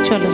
চলো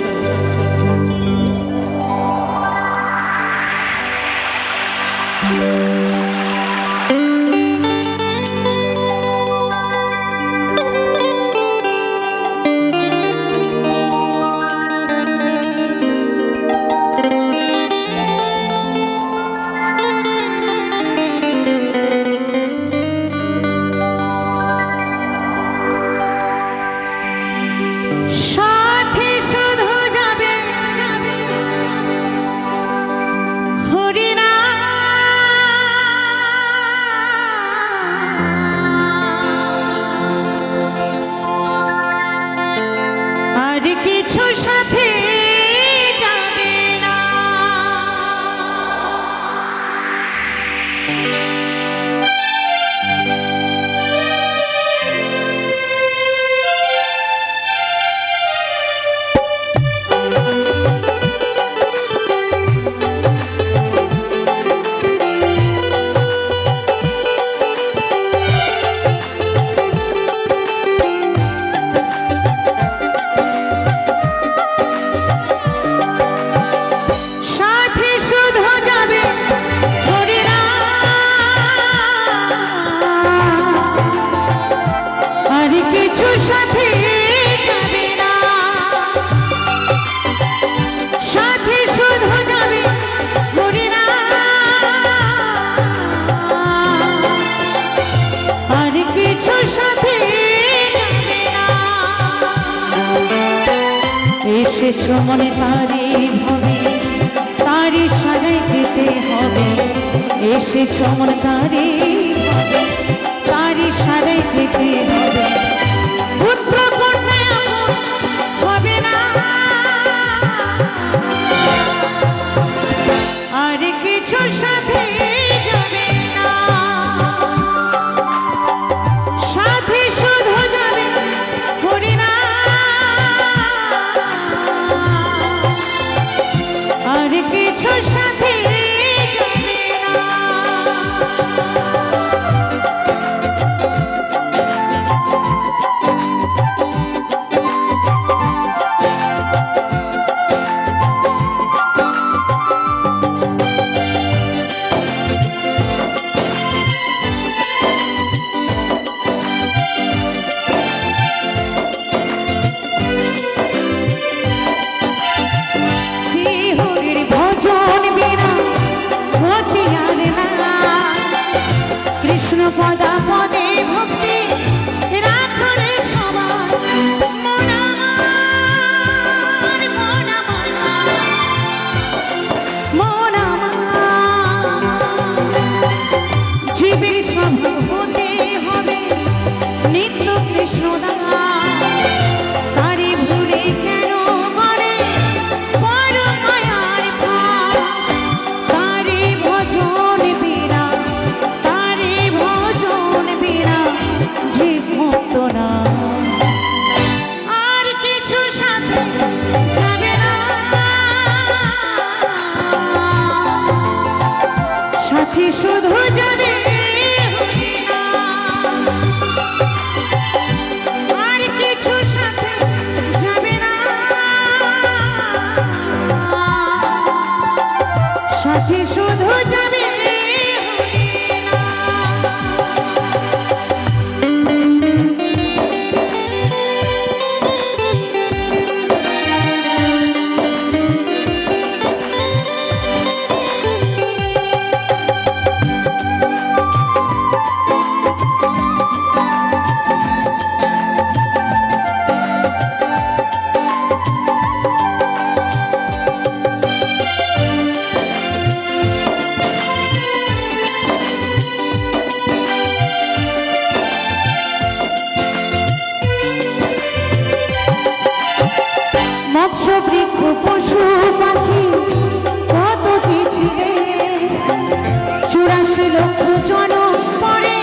এসেছো মনে তারে ভাবে তারে সাজাই যেতে হবে এসেছো মনে তারে ভাবে তারে সাজাই যেতে হবে পুত্র কন্যা হবে না আর কিছু সাথে যাবে না সাথে শুধু যাবে হরি না আর কিছু সাথে যাবে না পদা পদে ভক্তি রাখরে সবার মন আমার মন আমার মন আমার জীবের স্বভাব হতে হবে নিত্য কৃষ্ণ দাদা তারে ভুলে কেন করে বড় মায়ার ভাব তারে ভজন বিরা আর কিছু সাথে যাবে না সাথে শুধু যাবে আর কিছু সাথে যাবে না সাথে শুধু যাবে বৃক্ষ পশু পাখি কত কি ছিলে 84 লক্ষ জনম পরে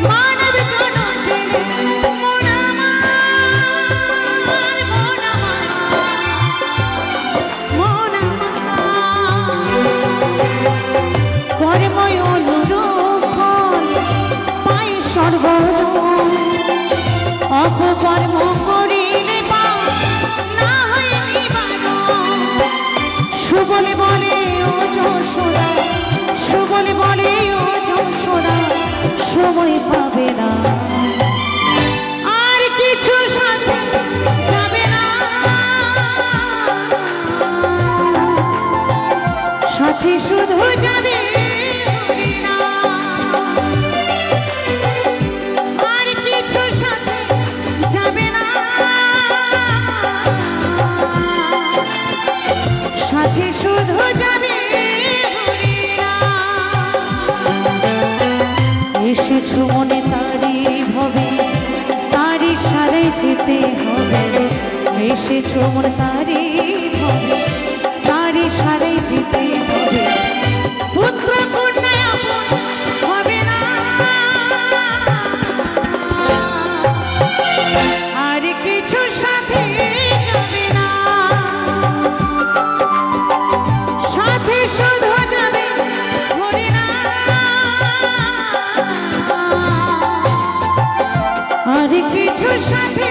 মানব জনম পেলে মন আমার মন আমার মন আমার কর্ময় অনুরূপ ফল পাই সর্বজন অপকর্ম করিলে পাই সারাই যেতে হবে, এসেছো মন তারি হবে, তারি সারাই যেতে হবে। পুত্র কন্যায় আপন হবে না, আর কিছু সাথে যাবে না, সাথে শুধু যাবে হরি না, আর কিছু সাথে